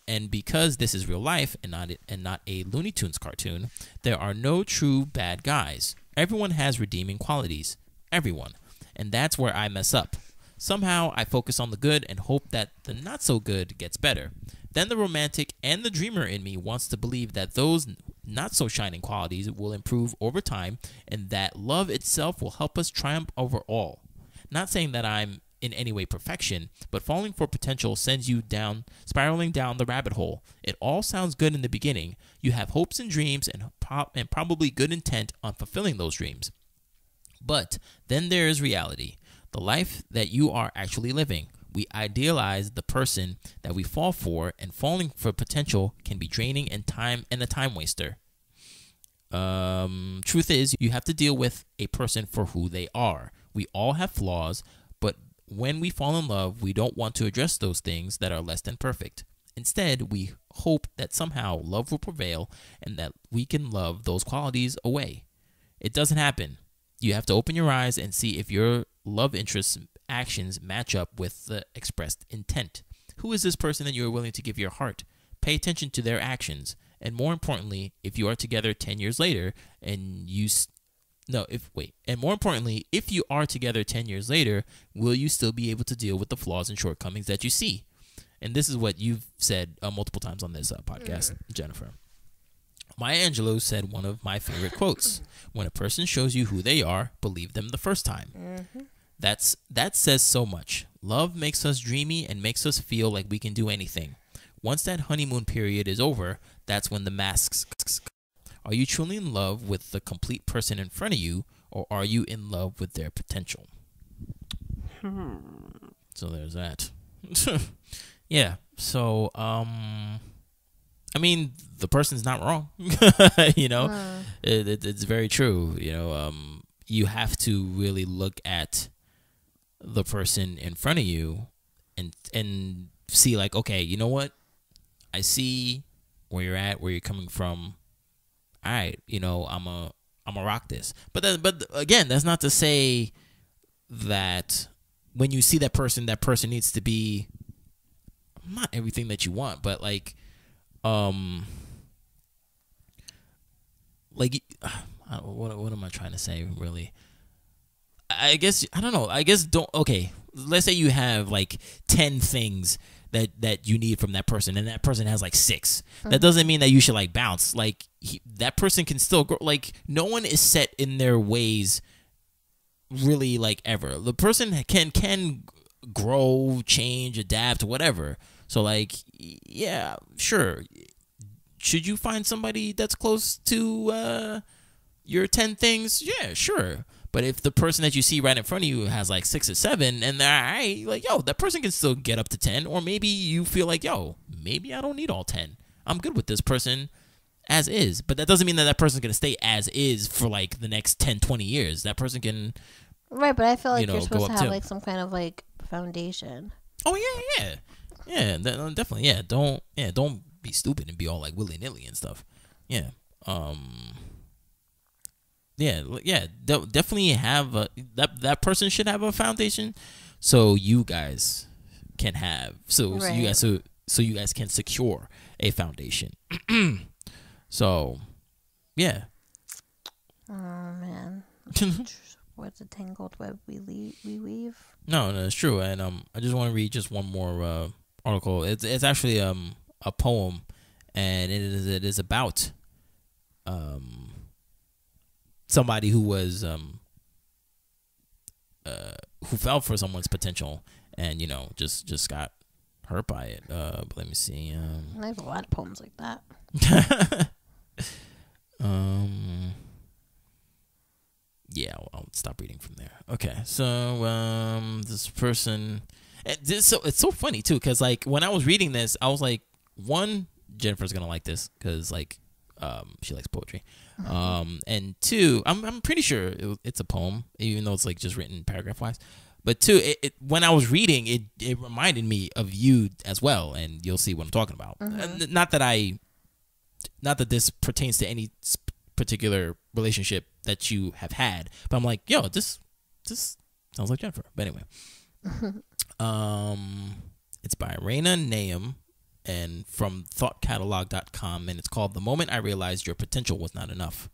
And because this is real life and not a Looney Tunes cartoon, there are no true bad guys. Everyone has redeeming qualities. Everyone. And that's where I mess up. Somehow I focus on the good and hope that the not so good gets better. Then the romantic and the dreamer in me wants to believe that those not so shining qualities will improve over time and that love itself will help us triumph over all. Not saying that I'm in any way perfection, but falling for potential sends you down, spiraling down the rabbit hole. It all sounds good in the beginning. You have hopes and dreams and probably good intent on fulfilling those dreams. But then there is reality. The life that you are actually living. We idealize the person that we fall for, and falling for potential can be draining and a time waster. Truth is, you have to deal with a person for who they are. We all have flaws, but when we fall in love, we don't want to address those things that are less than perfect. Instead, we hope that somehow love will prevail and that we can love those qualities away. It doesn't happen. You have to open your eyes and see if your love interest's actions match up with the expressed intent. Who is this person that you are willing to give your heart? Pay attention to their actions. And more importantly, if you are together 10 years later and if you are together 10 years later, will you still be able to deal with the flaws and shortcomings that you see? And this is what you've said multiple times on this podcast, Jennifer. Maya Angelou said one of my favorite quotes: "When a person shows you who they are, believe them the first time." That says so much. Love makes us dreamy and makes us feel like we can do anything. Once that honeymoon period is over, that's when the masks. Are you truly in love with the complete person in front of you, or are you in love with their potential? So there's that. Yeah. So I mean, the person's not wrong. You know, it's very true. You know, you have to really look at the person in front of you and see, like, okay, you know what? I see where you're at, where you're coming from. All right, you know, I'm a rock this. But again, that's not to say that when you see that person needs to be not everything that you want, but like what am I trying to say, really? I guess, I don't know. I guess okay, let's say you have like 10 things that you need from that person, and that person has like 6. That doesn't mean that you should like bounce. Like that person can still grow. Like no one is set in their ways really, like, ever. The person can grow, change, adapt, whatever. So like, yeah, sure. Should you find somebody that's close to your 10 things? Yeah, sure. But if the person that you see right in front of you has like 6 or 7, and they're all right, like, yo, that person can still get up to 10. Or maybe you feel like, yo, maybe I don't need all 10. I'm good with this person as is. But that doesn't mean that that person's going to stay as is for like the next 10, 20 years. That person can, right, but I feel like you're supposed to have too. like some kind of like foundation. Oh, yeah, definitely, yeah. Don't be stupid and be all like willy-nilly and stuff. Yeah. Definitely have that person should have a foundation, so you guys can have, so Right. you guys so you guys can secure a foundation. So, yeah. Oh man, what's a tangled web we weave? No, it's true. And I just want to read just one more article. It's actually a poem, and it is about somebody who was who fell for someone's potential, and just got hurt by it. But let me see. I have a lot of poems like that. Yeah, I'll stop reading from there. Okay, so this person, it's so funny too, because like when I was reading this, I was like, one, Jennifer's gonna like this because like she likes poetry, and two, I'm pretty sure it's a poem, even though it's like just written paragraph wise. But two, when I was reading it reminded me of you as well, and you'll see what I'm talking about. Not that this pertains to any particular relationship that you have had, but I'm like, yo, this sounds like Jennifer. But anyway, it's by Raina Nahum and from thoughtcatalog.com, and it's called "The Moment I Realized Your Potential Was Not Enough."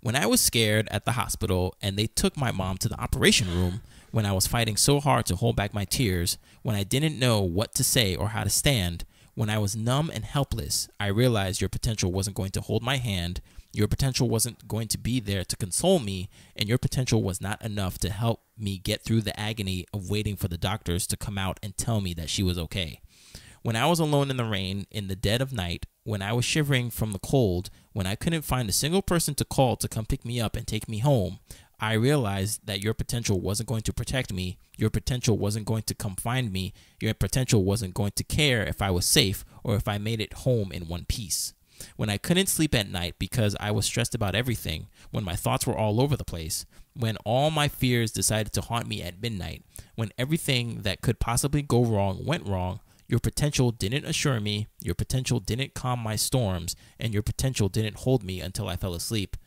When I was scared at the hospital and they took my mom to the operation room, when I was fighting so hard to hold back my tears, when I didn't know what to say or how to stand, when I was numb and helpless, I realized your potential wasn't going to hold my hand, your potential wasn't going to be there to console me, and your potential was not enough to help me get through the agony of waiting for the doctors to come out and tell me that she was okay. When I was alone in the rain, in the dead of night, when I was shivering from the cold, when I couldn't find a single person to call to come pick me up and take me home, I realized that your potential wasn't going to protect me, your potential wasn't going to come find me, your potential wasn't going to care if I was safe or if I made it home in one piece. When I couldn't sleep at night because I was stressed about everything, when my thoughts were all over the place, when all my fears decided to haunt me at midnight, when everything that could possibly go wrong went wrong, your potential didn't assure me, your potential didn't calm my storms, and your potential didn't hold me until I fell asleep.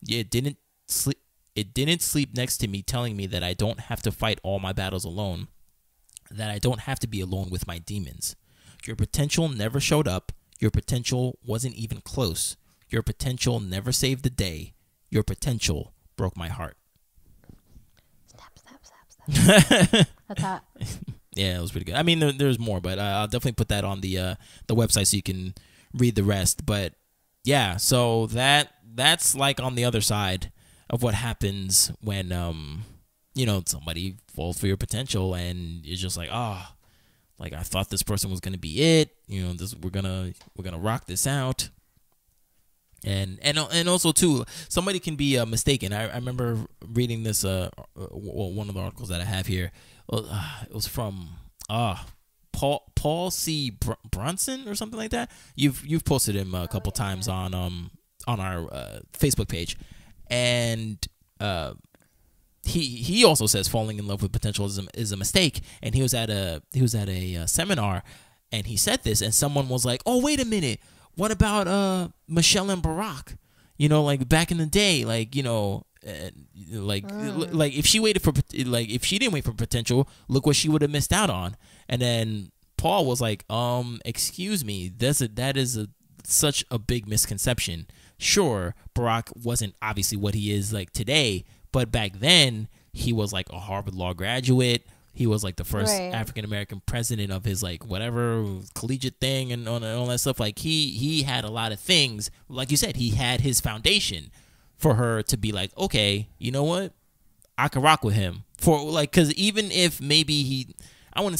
It didn't sleep next to me telling me that I don't have to fight all my battles alone, that I don't have to be alone with my demons. Your potential never showed up. Your potential wasn't even close. Your potential never saved the day. Your potential broke my heart. Snap. That's hot. Yeah, it was pretty good. I mean, there's more, but I'll definitely put that on the website so you can read the rest. But yeah, so that's like on the other side of what happens when somebody falls for your potential and it's just like, like I thought this person was gonna be it. We're gonna rock this out. And also too, somebody can be mistaken. I remember reading this one of the articles that I have here. It was from Paul C. Brunson or something like that. You've posted him a couple times on our Facebook page, and he also says falling in love with potential is a mistake. And he was at a seminar, and he said this, and someone was like, "Oh, wait a minute. What about Michelle and Barack? Like back in the day, like like if she waited for if she didn't wait for potential, look what she would have missed out on." And then Paul was like, excuse me, that is such a big misconception. Sure, Barack wasn't obviously what he is like today, but back then he was like a Harvard Law graduate. He was like the first African American president of his like whatever collegiate thing and all that stuff. Like he had a lot of things. Like you said, he had his foundation for her to be like, okay, you know what, I could rock with him for like, because even if maybe I don't want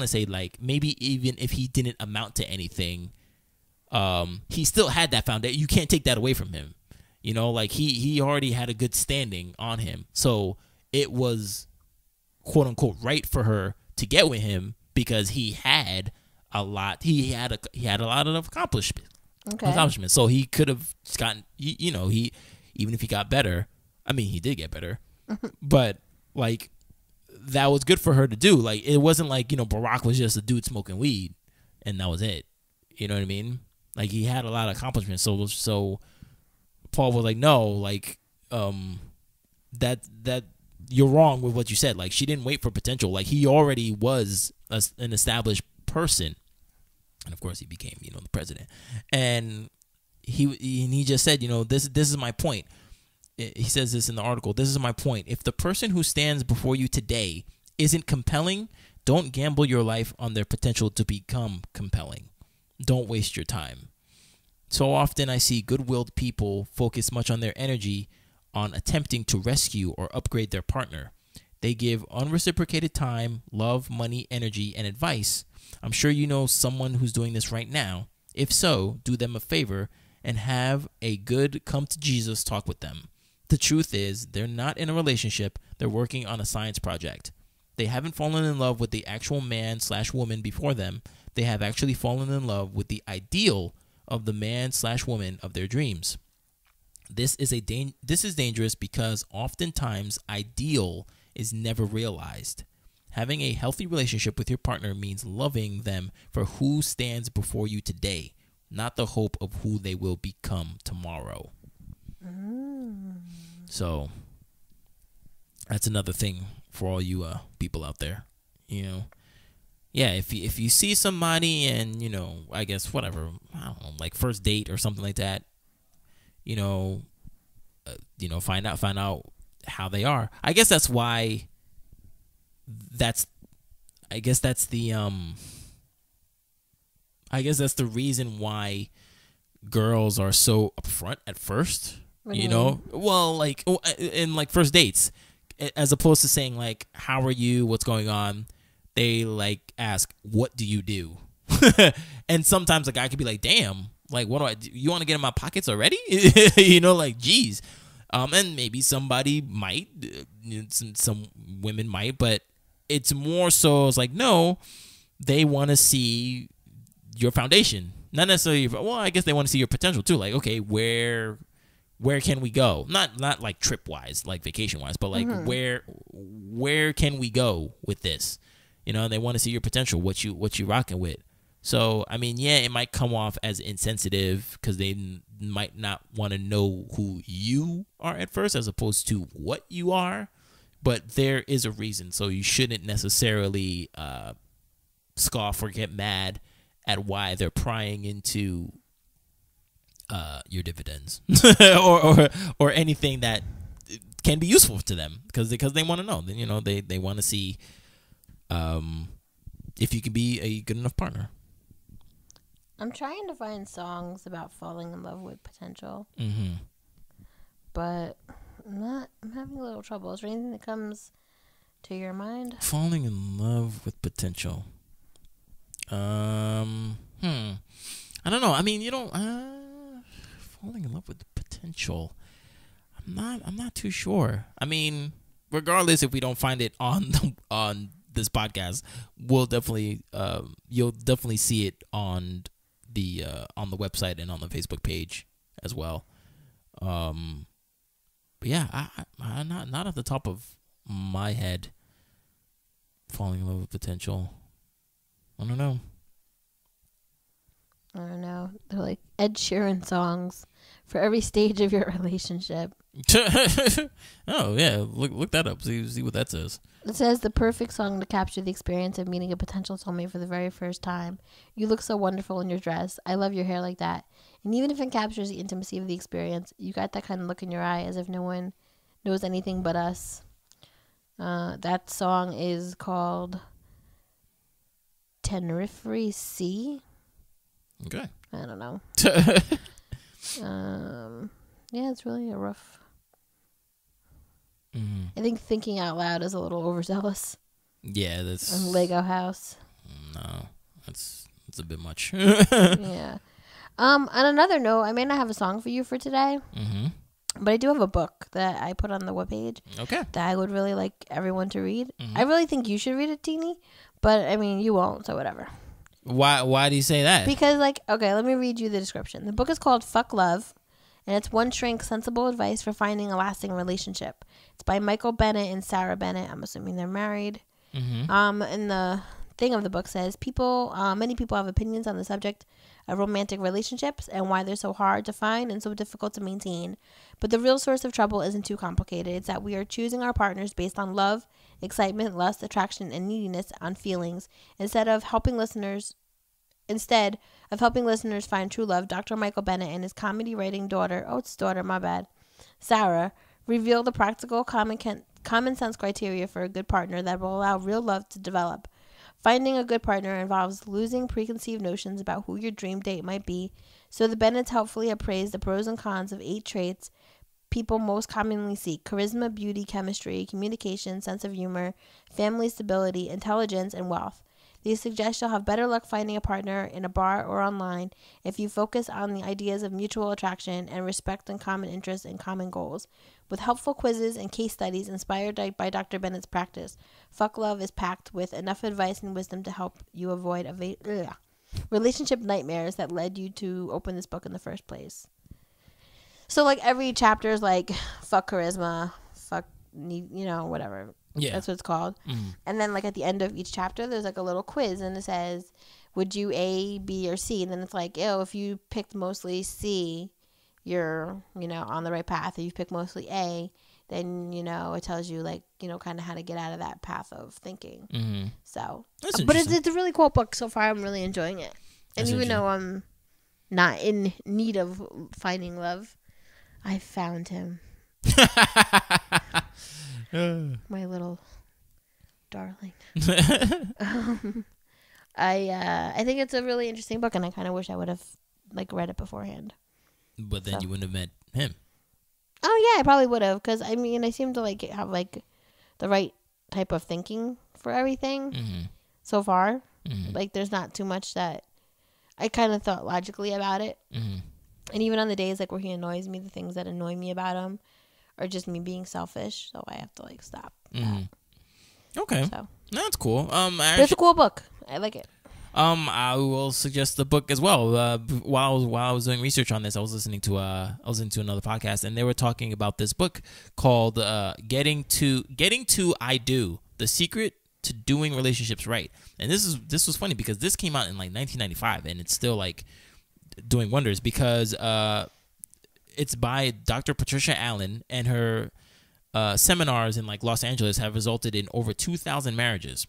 to say like maybe even if he didn't amount to anything, he still had that foundation. You can't take that away from him. Like he already had a good standing on him, so it was quote unquote right for her to get with him because he had a lot. He had a lot of accomplishments. Okay. So he could have gotten. He even if he got better. I mean, he did get better, but like that was good for her to do. Like it wasn't like Barack was just a dude smoking weed and that was it. You know what I mean? Like he had a lot of accomplishments. So Paul was like, no, like that you're wrong with what you said. Like she didn't wait for potential. Like he already was an established person. And of course, he became, the president. And he just said, this is my point. He says this in the article. This is my point. If the person who stands before you today isn't compelling, don't gamble your life on their potential to become compelling. Don't waste your time. So often I see good-willed people focus much on their energy on attempting to rescue or upgrade their partner. They give unreciprocated time, love, money, energy, and advice. I'm sure you know someone who's doing this right now. If so, do them a favor and have a good come to Jesus talk with them. The truth is, they're not in a relationship. They're working on a science project. They haven't fallen in love with the actual man/woman before them. They have actually fallen in love with the ideal of the man/woman of their dreams. This is dangerous because oftentimes ideal is never realized. Having a healthy relationship with your partner means loving them for who stands before you today, not the hope of who they will become tomorrow. So that's another thing for all you people out there. Yeah, if you see somebody and I guess whatever, I don't know, like first date or something like that, find out how they are. I guess that's why. That's the reason why girls are so upfront at first. Well, like in like first dates, as opposed to saying like, "How are you? What's going on?" They like ask, "What do you do?" And sometimes a guy could be like, "Damn, like what do I do? You want to get in my pockets already?" Like geez. And maybe somebody might, some women might, but it's more so it's like, no, they want to see your foundation, not necessarily. Well, I guess they want to see your potential too. Like, okay, where can we go? Not like trip wise, like vacation wise, but like where can we go with this? They want to see your potential, what you rocking with. So, I mean, yeah, it might come off as insensitive because they might not want to know who you are at first as opposed to what you are. But there is a reason. So you shouldn't necessarily scoff or get mad at why they're prying into your dividends or anything that can be useful to them because they want to know. They want to see if you can be a good enough partner. I'm trying to find songs about falling in love with potential, but I'm having a little trouble. Is there anything that comes to your mind? Falling in love with potential. I don't know. I mean, falling in love with potential. I'm not too sure. I mean, regardless if we don't find it on this podcast, we'll definitely you'll definitely see it on the website and on the Facebook page as well. But yeah, I not at the top of my head. Falling in love with potential. I don't know. They're like Ed Sheeran songs for every stage of your relationship. Oh yeah, look that up. See what that says. It says the perfect song to capture the experience of meeting a potential soulmate for the very first time. You look so wonderful in your dress. I love your hair like that. And even if it captures the intimacy of the experience, you got that kind of look in your eye as if no one knows anything but us. That song is called Tenerife Sea. Okay. I don't know. Yeah, it's really a rough. I think Thinking Out Loud is a little overzealous. Yeah, that's. And Lego House. No, that's a bit much. Yeah. On another note, I may not have a song for you for today. But I do have a book that I put on the webpage. Okay. That I would really like everyone to read. I really think you should read it, Teeny. But, I mean, you won't, so whatever. Why do you say that? Because, okay, let me read you the description. The book is called Fuck Love, and it's one shrink sensible advice for finding a lasting relationship. It's by Michael Bennett and Sarah Bennett. I'm assuming they're married. And thing of the book says many people have opinions on the subject of romantic relationships and why they're so hard to find and so difficult to maintain. But the real source of trouble isn't too complicated. It's that we are choosing our partners based on love, excitement, lust, attraction, and neediness on feelings Instead of helping listeners find true love. Dr. Michael Bennett and his comedy writing daughter, Sarah, reveal the practical common sense criteria for a good partner that will allow real love to develop. Finding a good partner involves losing preconceived notions about who your dream date might be, so the Bennetts helpfully appraise the pros and cons of 8 traits people most commonly seek: charisma, beauty, chemistry, communication, sense of humor, family stability, intelligence, and wealth. These suggest you'll have better luck finding a partner in a bar or online if you focus on the ideas of mutual attraction and respect and common interests and common goals. With helpful quizzes and case studies inspired by Dr. Bennett's practice, Fuck Love is packed with enough advice and wisdom to help you avoid relationship nightmares that led you to open this book in the first place. So, like, every chapter is like, fuck charisma, fuck, whatever. Yeah. That's what it's called. And then, like, at the end of each chapter, there's, like, a little quiz, and it says, would you A, B, or C? And then it's like, if you picked mostly C, you're, on the right path. If you pick mostly A, then, it tells you, like, kind of how to get out of that path of thinking. Mm-hmm. So, That's but it's a really cool book so far. I'm really enjoying it. And even though I'm not in need of finding love, I found him. My little darling. I think it's a really interesting book, and I kind of wish I would have read it beforehand. But then you wouldn't have met him. Oh yeah, I probably would have, because I seem to have the right type of thinking for everything so far. There's not too much that I kind of thought logically about it. And even on the days where he annoys me, the things that annoy me about him are just me being selfish. So I have to stop that. Okay, so that's cool. But it's a cool book. I like it. I will suggest the book as well. While I was doing research on this, I was listening to another podcast, and they were talking about this book called "Getting to I Do: The Secret to Doing Relationships Right." And this was funny because this came out in 1995, and it's still doing wonders because it's by Dr. Patricia Allen, and her seminars in Los Angeles have resulted in over 2,000 marriages.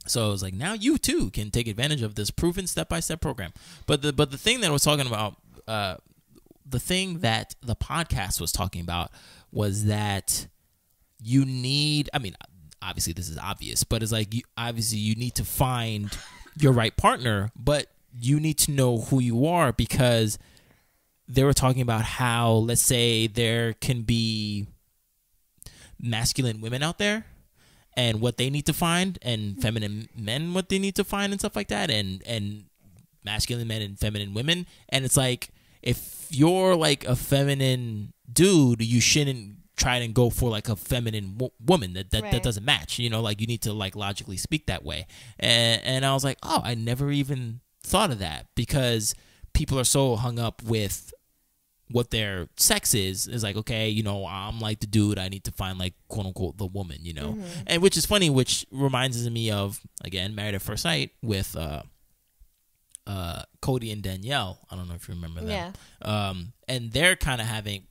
So it was now you too can take advantage of this proven step-by-step program. But the thing that I was talking about, the thing that the podcast was talking about was that you need, obviously this is obvious, but it's obviously you need to find your right partner, but you need to know who you are, because they were talking about how, let's say, there can be masculine women out there and what they need to find, and feminine men what they need to find, and stuff like that, and masculine men and feminine women. And it's if you're a feminine dude, you shouldn't try and go for a feminine woman that Right. doesn't match, you need to logically speak that way. And I was oh, I never even thought of that, because people are so hung up with what their sex is okay, I'm the dude, I need to find quote unquote the woman, and which is funny, which reminds me of, again, Married at First Sight with Cody and Danielle. I don't know if you remember that. Yeah. And they're kind of having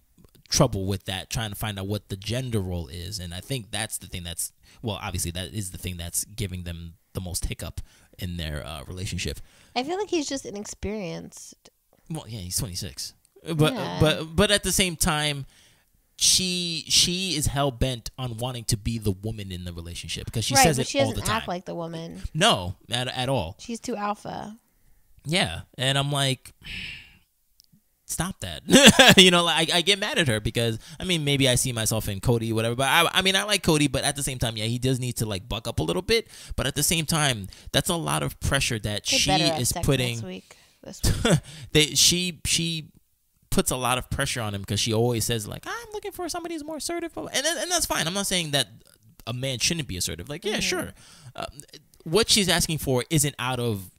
trouble with that, trying to find out what the gender role is, and I think that's the thing that's, well, obviously that is the thing that's giving them the most hiccup in their relationship. I feel like he's just inexperienced. Well, yeah, he's 26. But at the same time, she is hell bent on wanting to be the woman in the relationship, because she says it all the time. She doesn't act like the woman. No, at all. She's too alpha. Yeah, and I'm stop that. I get mad at her because maybe I see myself in Cody, whatever. But I like Cody, but at the same time, yeah, he does need to buck up a little bit. But at the same time, that's a lot of pressure that she is putting. This week. She puts a lot of pressure on him, because she always says I'm looking for somebody who's more assertive, and that's fine. I'm not saying that a man shouldn't be assertive. Sure. What she's asking for isn't out of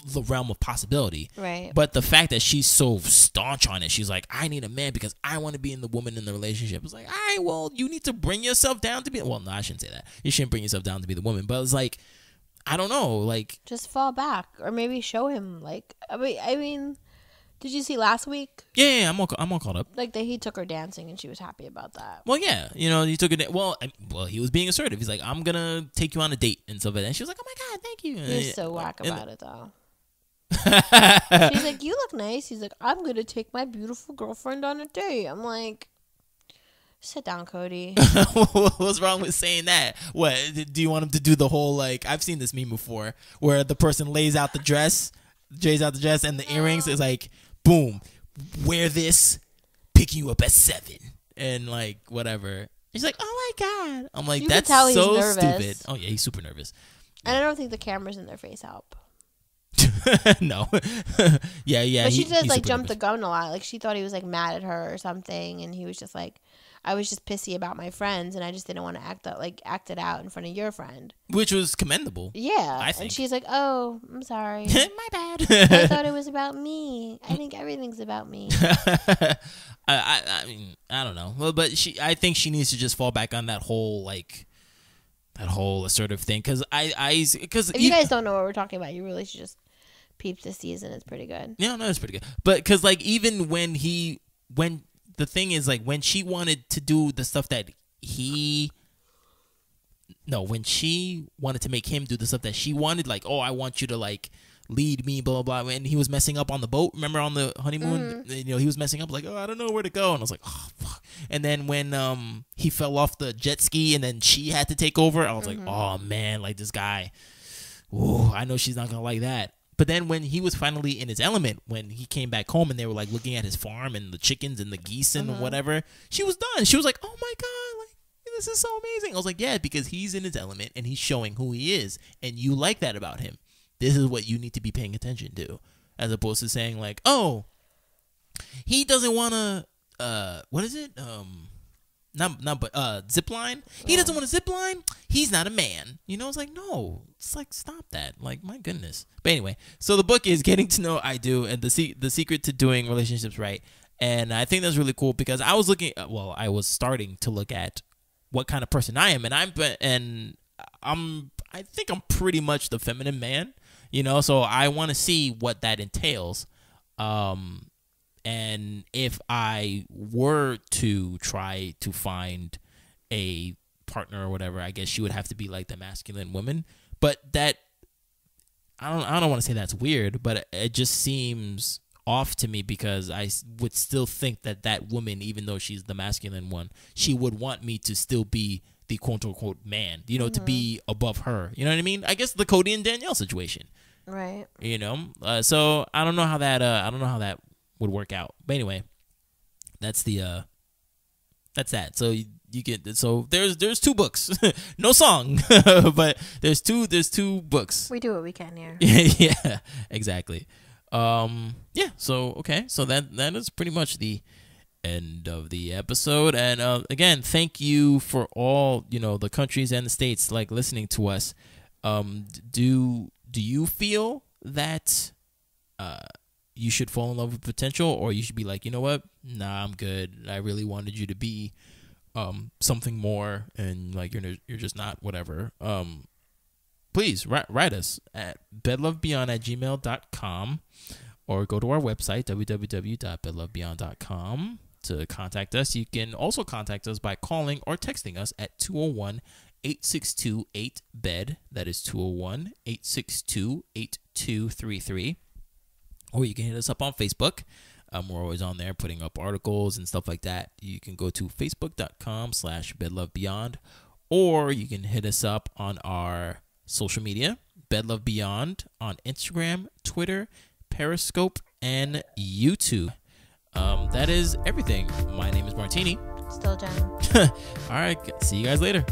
the realm of possibility, right? But the fact that she's so staunch on it, she's I need a man because I want to be in the woman in the relationship. It's all right, well, you need to bring yourself down to be. Well, no, I shouldn't say that. You shouldn't bring yourself down to be the woman, but it's I don't know. Like, Just fall back, or maybe show him. Like, I mean, did you see last week? yeah, I'm all caught up. Like that he took her dancing, and she was happy about that. Well, yeah, he took it. Well, he was being assertive. He's like, I'm gonna take you on a date and stuff like that. And she was like, oh my god, thank you. He was so whack about it though. She's like, you look nice. He's like, I'm gonna take my beautiful girlfriend on a date. I'm like, sit down, Cody. What's wrong with saying that? What do you want him to do? The whole like, I've seen this meme before where the person lays out the dress, and the earrings is like, boom, wear this, pick you up at 7, and like whatever. She's like, oh my god. I'm like, You that's can tell he's so nervous. stupid. Oh yeah, he's super nervous. And I don't think the cameras in their face help. No. yeah. But she just like super jumped the nervous. gun a lot. Like she thought he was like mad at her or something, and he was just like, I was just pissy about my friends, and I just didn't want to act it out in front of your friend. Which was commendable. Yeah, I think. and she's like, "Oh, I'm sorry. My bad. I thought it was about me. I think everything's about me." I mean, I don't know. Well, but I think she needs to just fall back on that whole assertive thing. Because If you guys don't know what we're talking about, you really should just peep this season. It's pretty good. Yeah, no, it's pretty good. But because like even when the thing is like when she wanted to do the stuff that when she wanted to make him do the stuff that she wanted, like, oh, I want you to like lead me, blah blah blah. And he was messing up on the boat. Remember on the honeymoon, he was messing up like, oh, I don't know where to go. And I was like, oh fuck. And then when he fell off the jet ski and then she had to take over, I was like, oh man, like this guy. Ooh, I know she's not gonna like that. But then when he was finally in his element, when he came back home and they were like looking at his farm and the chickens and the geese and whatever, she was done. She was like, oh my god, like this is so amazing. I was like, yeah, because he's in his element and he's showing who he is, and you like that about him. This is what you need to be paying attention to, as opposed to saying like, oh, he doesn't want to, what is it? Zip line. He doesn't want to zip line. He's not a man. It's like, no. It's like, stop that. Like, my goodness. But anyway, so the book is Getting to Know I Do and the secret to doing relationships right. And I think that's really cool because I was starting to look at what kind of person I am, and I think I'm pretty much the feminine man. So I want to see what that entails. And if I were to try to find a partner or whatever, I guess she would have to be like the masculine woman. But that, I don't want to say that's weird, but it just seems off to me because I would still think that woman, even though she's the masculine one, she would want me to still be the quote unquote man, to be above her. You know what I mean? I guess the Cody and Danielle situation. Right. So I don't know how that would work out. But anyway, that's that. So you get, so there's 2 books. No song, but there's two books. We do what we can here. Yeah, exactly. Yeah, so okay. So that is pretty much the end of the episode. And again, thank you for all, the countries and the states like listening to us. Do you feel that you should fall in love with potential, or you should be like, you know what? Nah, I'm good. I really wanted you to be something more, and like you're just not, whatever. Please write us at bedlovebeyond@gmail.com, or go to our website www.bedlovebeyond.com to contact us. You can also contact us by calling or texting us at 201-862-8-BED. That is 201-862-8233. Or you can hit us up on Facebook. We're always on there putting up articles and stuff like that. You can go to facebook.com/bedlovebeyond, or you can hit us up on our social media, bedlovebeyond, on Instagram, Twitter, Periscope, and YouTube. That is everything. My name is Martini. Still Jen. All right. See you guys later.